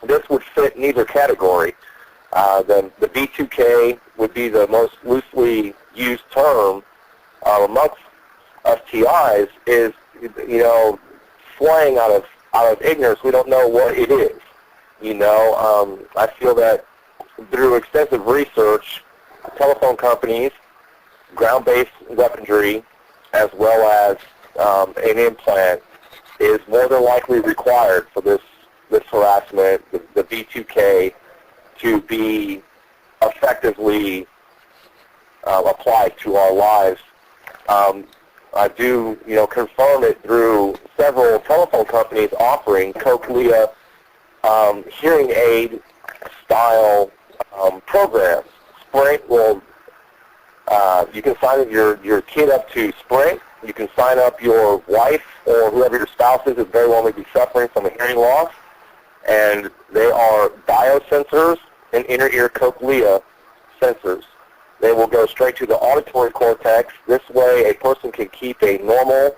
this would fit in either category. The B2K would be the most loosely used term amongst STIs. Is, you know, slang out of ignorance. We don't know what it is. You know, I feel that through extensive research, telephone companies, ground-based weaponry, as well as an implant is more than likely required for this harassment, the B2K, to be effectively applied to our lives. I do, you know, confirm it through several telephone companies offering cochlea hearing aid style programs. Sprint will, you can sign your kid up to Sprint. You can sign up your wife or whoever your spouse is that very well may be suffering from a hearing loss. And they are biosensors and inner ear cochlea sensors. They will go straight to the auditory cortex. This way a person can keep a normal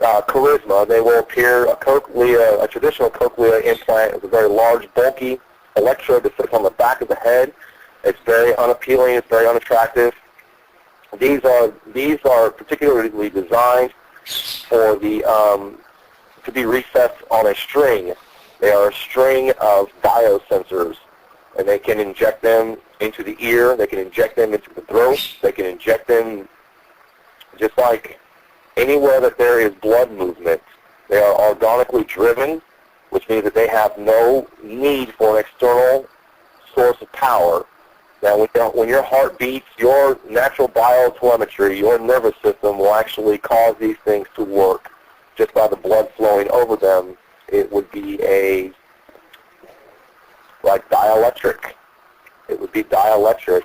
charisma. They will appear a traditional cochlea implant is a very large, bulky electrode that sits on the back of the head. It's very unappealing. It's very unattractive. These are particularly designed for the to be recessed on a string. They are a string of biosensors, and they can inject them into the ear. They can inject them into the throat. They can inject them just like anywhere that there is blood movement. They are organically driven, which means that they have no need for an external source of power. Now, when your heart beats, your natural biotelemetry, your nervous system will actually cause these things to work just by the blood flowing over them. It would be like dielectric. It would be dielectric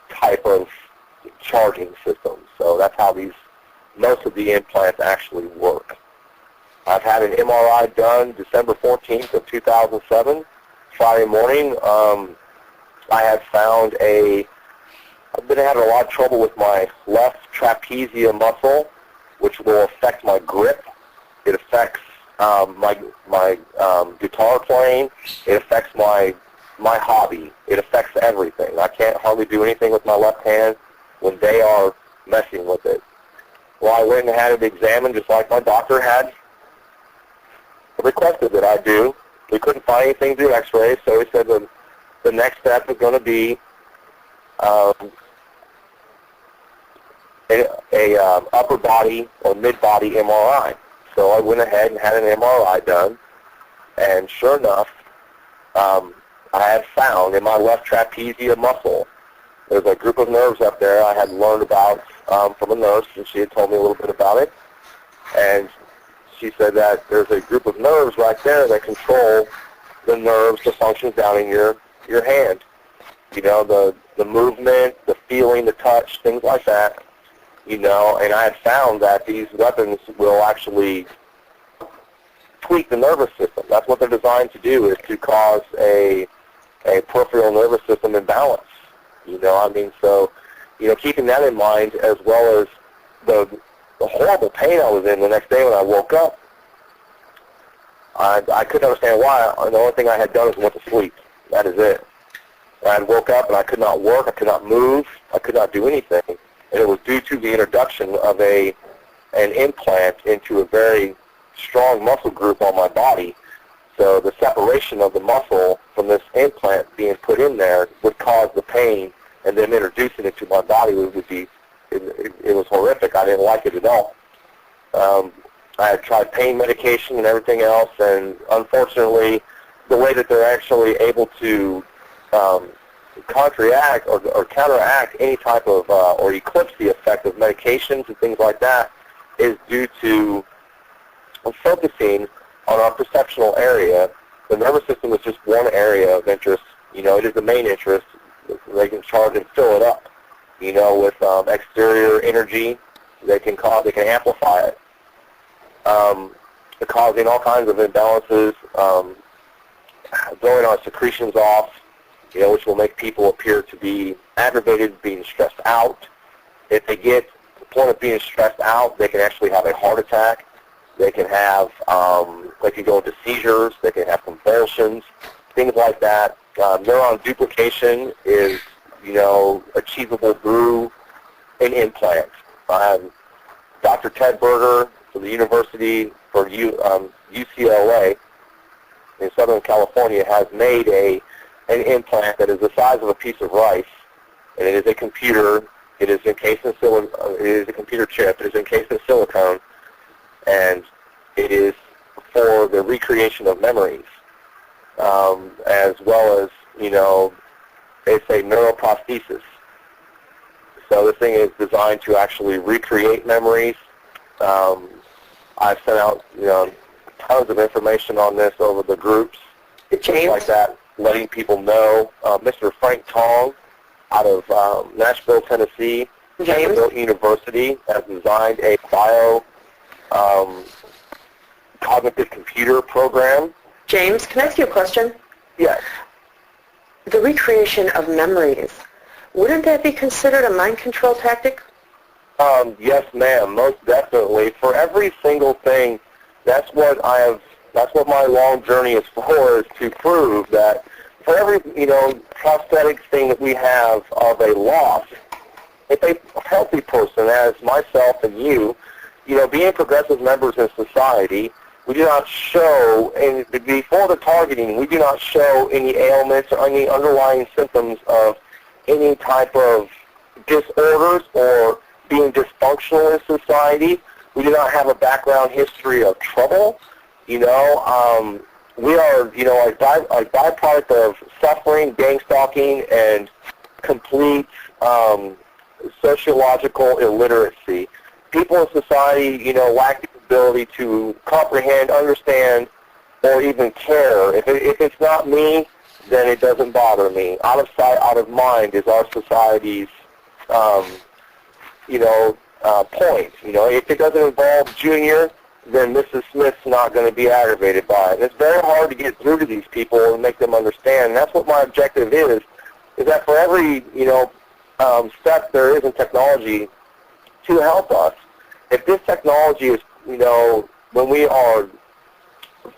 type of charging system. So that's how most of the implants actually work. I've had an MRI done December 14th of 2007, Friday morning. I had found I've been having a lot of trouble with my left trapezia muscle, which will affect my grip. It affects my guitar playing. It affects my hobby. It affects everything. I can't hardly do anything with my left hand when they are messing with it. Well, I went and had it examined just like my doctor had requested that I do. We couldn't find anything through x-rays, so he said the next step is going to be a upper body or mid-body MRI. So I went ahead and had an MRI done, and sure enough, I had found in my left trapezia muscle, there's a group of nerves up there I had learned about from a nurse, and she had told me a little bit about it. And she said that there's a group of nerves right there that control the nerves, the functions down in your hand. You know, the movement, the feeling, the touch, things like that. You know, and I had found that these weapons will actually tweak the nervous system. That's what they're designed to do, is to cause a peripheral nervous system imbalance. You know, I mean, so, you know, keeping that in mind, as well as the horrible pain I was in the next day when I woke up, I couldn't understand why. The only thing I had done is went to sleep. That is it. I woke up and I could not work, I could not move, I could not do anything. And it was due to the introduction of an implant into a very strong muscle group on my body. So the separation of the muscle from this implant being put in there would cause the pain, and then introducing it to my body would be, it was horrific. I didn't like it at all. I had tried pain medication and everything else, and unfortunately, the way that they're actually able to counteract or counteract any type of or eclipse the effect of medications and things like that is due to focusing on our perceptual area. The nervous system is just one area of interest. You know, it is the main interest. They can charge and fill it up. You know, with exterior energy, they can amplify it, causing all kinds of imbalances, throwing our secretions off, you know, which will make people appear to be aggravated, being stressed out. If they get to the point of being stressed out, they can actually have a heart attack. They can have, they can go into seizures. They can have convulsions. functions, things like that. Neuron duplication is, achievable through an implant. Dr. Ted Berger from the University for UCLA in Southern California has made an implant that is the size of a piece of rice, and it is a computer. It is encased in it is a computer chip. It is encased in silicone, and it is for the recreation of memories, as well as, they say neuroprosthesis. So this thing is designed to actually recreate memories. I've sent out, tons of information on this over the groups, James? like that, letting people know. Mr. Frank Tong out of Nashville, Tennessee, Vanderbilt University has designed a cognitive computer program. James, can I ask you a question? Yes. The recreation of memories, wouldn't that be considered a mind control tactic? Yes, ma'am, most definitely. For every single thing, that's what my long journey is for, is to prove that for every, prosthetic thing that we have of a loss, if a healthy person, as myself and you, being progressive members in society, we do not show, and before the targeting, we do not show any ailments or any underlying symptoms of any type of disorders or being dysfunctional in society. We do not have a background history of trouble. We are, a byproduct of suffering, gang stalking, and complete sociological illiteracy. People in society, lack the ability to comprehend, understand, or even care. If it's not me, then it doesn't bother me. Out of sight, out of mind is our society's, point. If it doesn't involve Junior, then Mrs. Smith's not going to be aggravated by it. And it's very hard to get through to these people and make them understand. And that's what my objective is that for every, step there is in technology to help us, if this technology is, when we are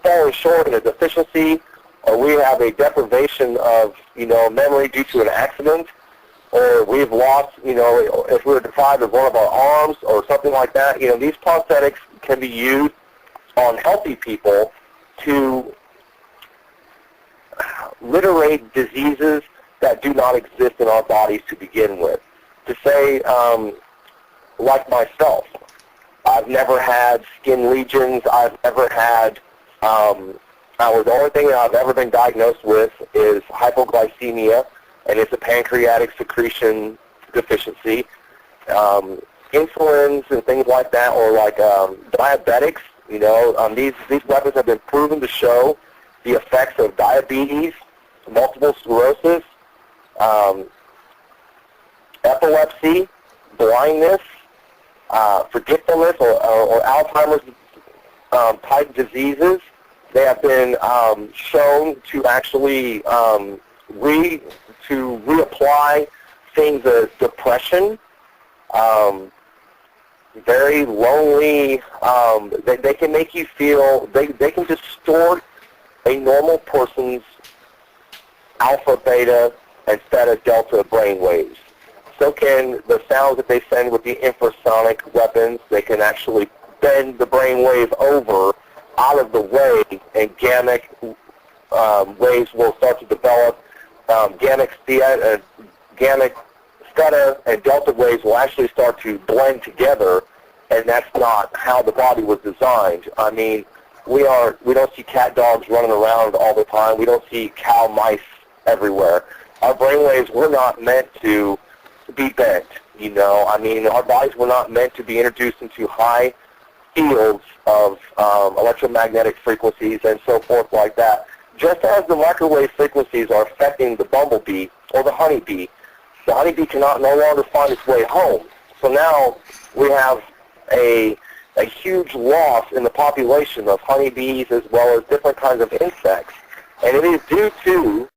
falling short in a deficiency, or we have a deprivation of, memory due to an accident, or we've lost, if we're deprived of one of our arms or something like that, these prosthetics can be used on healthy people to literate diseases that do not exist in our bodies to begin with. To say, like myself, I've never had skin lesions. I've never had, the only thing that I've ever been diagnosed with is hypoglycemia, and it's a pancreatic secretion deficiency. Insulins and things like that, or like diabetics, these weapons have been proven to show the effects of diabetes, multiple sclerosis, epilepsy, blindness, forgetfulness, or Alzheimer's type diseases. They have been shown to actually reapply things as depression, very lonely. They can make you feel, they can distort a normal person's alpha, beta, and theta, delta brainwaves. So can the sounds that they send with the infrasonic weapons. They can actually bend the brainwave over out of the way, and gamma waves will start to develop. Gamma theta and delta waves will actually start to blend together, and that's not how the body was designed. I mean, we don't see cat dogs running around all the time. We don't see cow mice everywhere. Our brainwaves were not meant to be bent. Our bodies were not meant to be introduced into high fields of electromagnetic frequencies and so forth like that. Just as the microwave frequencies are affecting the bumblebee or the honeybee cannot no longer find its way home. So now we have a huge loss in the population of honeybees as well as different kinds of insects. And it is due to